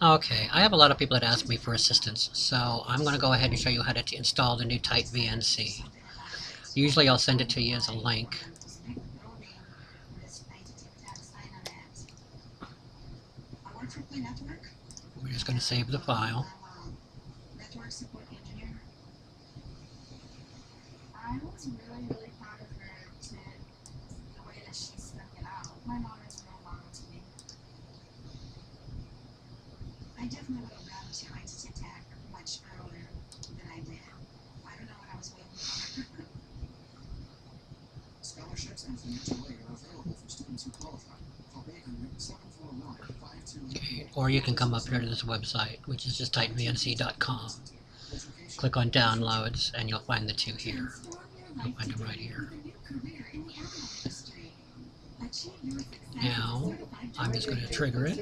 Okay, I have a lot of people that ask me for assistance, so I'm going to go ahead and show you how to install the new TightVNC. Usually I'll send it to you as a link. We're just going to save the file. I definitely would have grabbed trying to attack much earlier than I did. I don't know what I was waiting for. Scholarships and financial aid are available for students who qualify. For Bacon, 741-52. Okay, or you can come up here to this website, which is just TightVNC.com. Click on downloads, and you'll find the two here. You'll find them right here. Now, I'm just going to trigger it.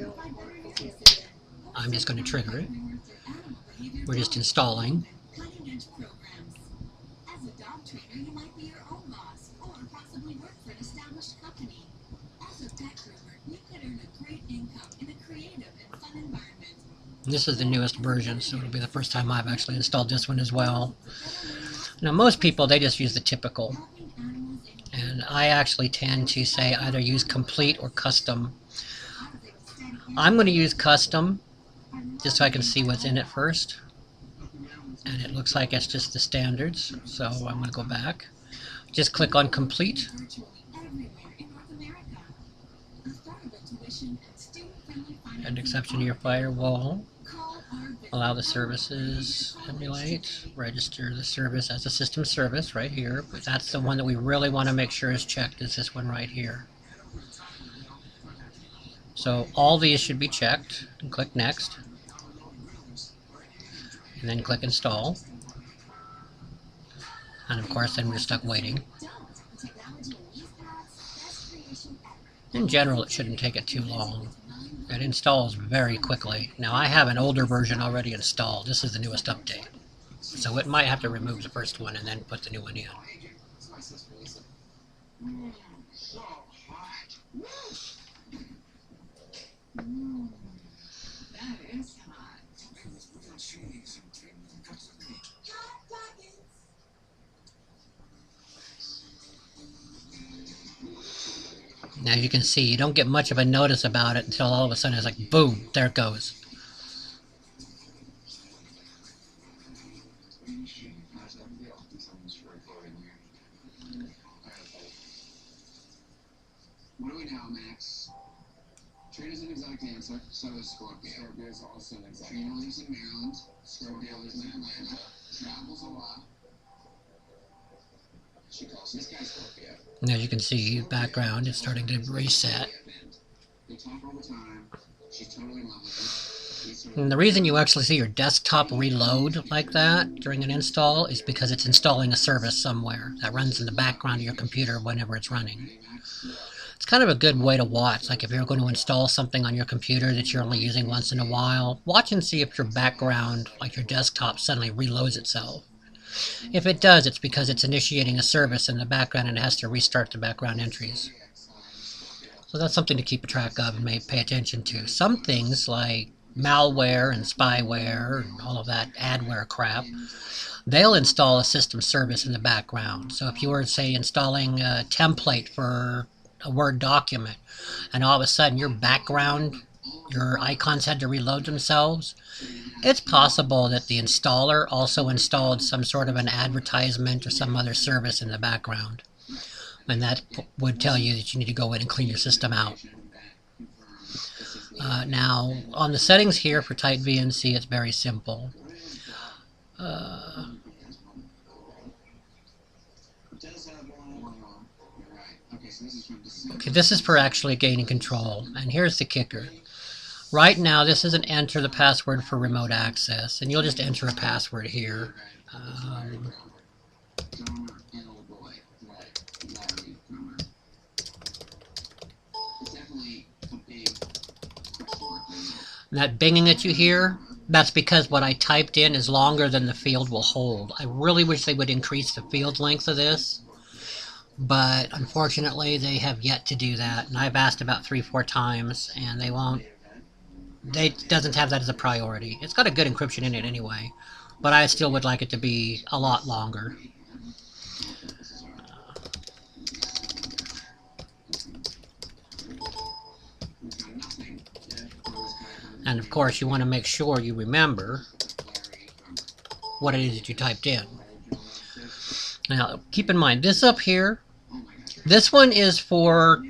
We're just installing. This is the newest version, so it'll be the first time I've actually installed this one as well. Now, most people, they just use the typical. And I actually tend to say either use complete or custom. I'm going to use custom, just so I can see what's in it first. And it looks like it's just the standards, so I'm going to go back. Just click on complete. And exception to your firewall. Allow the services, emulate, register the service as a system service right here. But that's the one that we really want to make sure is checked, is this one right here. So all these should be checked, and click next. And then click install. And of course then we're stuck waiting. In general, it shouldn't take it too long. It installs very quickly. Now I have an older version already installed. This is the newest update. So it might have to remove the first one and then put the new one in. Now you can see you don't get much of a notice about it until all of a sudden it's like boom, there it goes. What do we know, Max? Trade is an exact answer, so is Scorpio. Scorpio is also an exact answer. Trina lives in Maryland. Scorpio lives in Atlanta. Travels a lot. She calls this guy Scorpio. Now you can see background is starting to reset. They talk all the time. She's totally lovely. And the reason you actually see your desktop reload like that during an install is because it's installing a service somewhere that runs in the background of your computer whenever it's running. It's kind of a good way to watch, like if you're going to install something on your computer that you're only using once in a while, watch and see if your background, like your desktop, suddenly reloads itself. If it does, it's because it's initiating a service in the background and it has to restart the background entries. So that's something to keep track of and may pay attention to. Some things like malware and spyware and all of that adware crap, they'll install a system service in the background. So if you were, say, installing a template for a Word document and all of a sudden your background, your icons had to reload themselves, it's possible that the installer also installed some sort of an advertisement or some other service in the background. And that would tell you that you need to go in and clean your system out. Now, on the settings here for TightVNC, it's very simple. Okay, this is for actually gaining control. And here's the kicker. Right now, this is an enter the password for remote access, and you'll just enter a password here. That binging that you hear, that's because what I typed in is longer than the field will hold. I really wish they would increase the field length of this, but unfortunately they have yet to do that, and I've asked about 3-4 times, and they won't It doesn't have that as a priority. It's got a good encryption in it anyway, but I still would like it to be a lot longer. And of course, you want to make sure you remember what it is that you typed in. Now, keep in mind, this up here, this one is for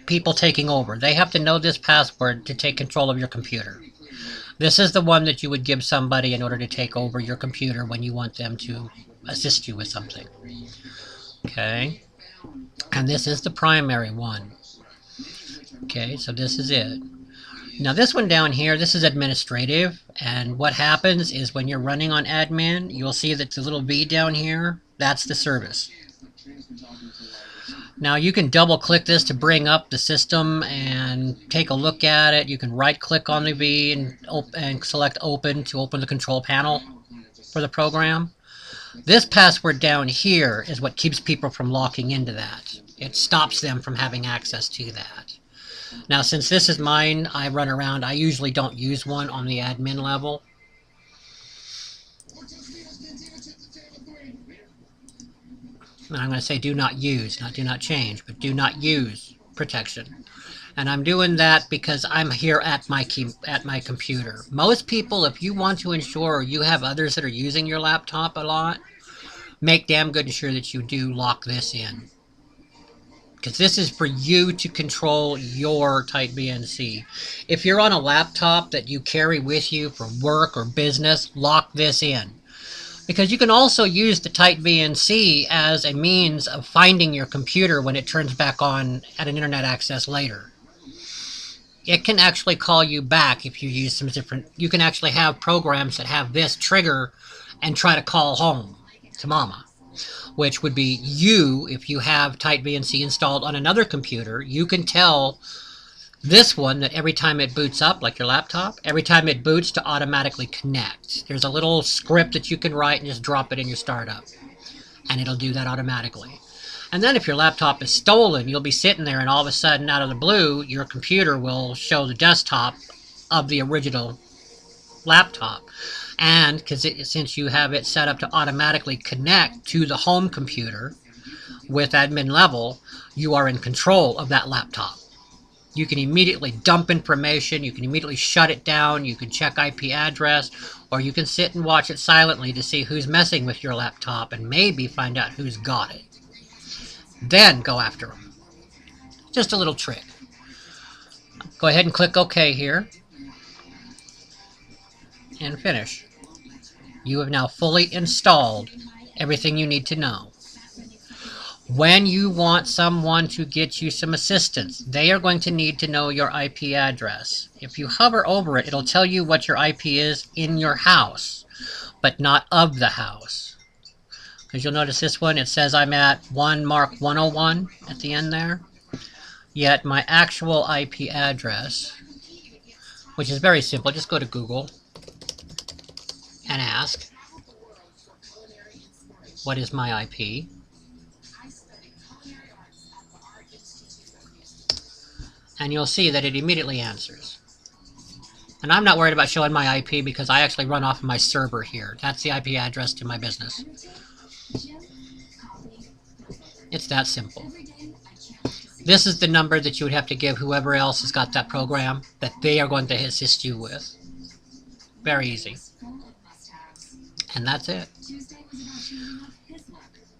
people taking over. They have to know this password to take control of your computer. This is the one that you would give somebody in order to take over your computer when you want them to assist you with something. Okay? And this is the primary one. Okay, so this is it. Now this one down here, this is administrative, and what happens is when you're running on admin, you'll see that the little V down here, that's the service. Now you can double click this to bring up the system and take a look at it. You can right click on the V and select open to open the control panel for the program. This password down here is what keeps people from locking into that. It stops them from having access to that. Now, since this is mine, I run around. I usually don't use one on the admin level. And I'm going to say do not use, not do not change, but do not use protection. And I'm doing that because I'm here at my computer. Most people, if you want to ensure you have others that are using your laptop a lot, make damn good sure that you do lock this in. Because this is for you to control your TightVNC. If you're on a laptop that you carry with you for work or business, lock this in. Because you can also use the TightVNC as a means of finding your computer when it turns back on at an internet access later. It can actually call you back if you use some different... You can actually have programs that have this trigger and try to call home to mama. Which would be you, if you have TightVNC installed on another computer, you can tell this one that every time it boots up, like your laptop, every time it boots to automatically connect. There's a little script that you can write and just drop it in your startup. And it'll do that automatically. And then if your laptop is stolen, you'll be sitting there and all of a sudden, out of the blue, your computer will show the desktop of the original laptop. And since you have it set up to automatically connect to the home computer with admin level, you are in control of that laptop. You can immediately dump information, you can immediately shut it down, you can check IP address, or you can sit and watch it silently to see who's messing with your laptop and maybe find out who's got it. Then go after them. Just a little trick. Go ahead and click OK here. And finish. You have now fully installed everything you need to know. When you want someone to get you some assistance, they are going to need to know your IP address. If you hover over it, it'll tell you what your IP is in your house, but not of the house. Because you'll notice this one, it says I'm at 1 Mark 101 at the end there. Yet my actual IP address, which is very simple, just go to Google and ask, what is my IP? And you'll see that it immediately answers. And I'm not worried about showing my IP because I actually run off of my server here. That's the IP address to my business. It's that simple. This is the number that you would have to give whoever else has got that program that they are going to assist you with. Very easy. And that's it.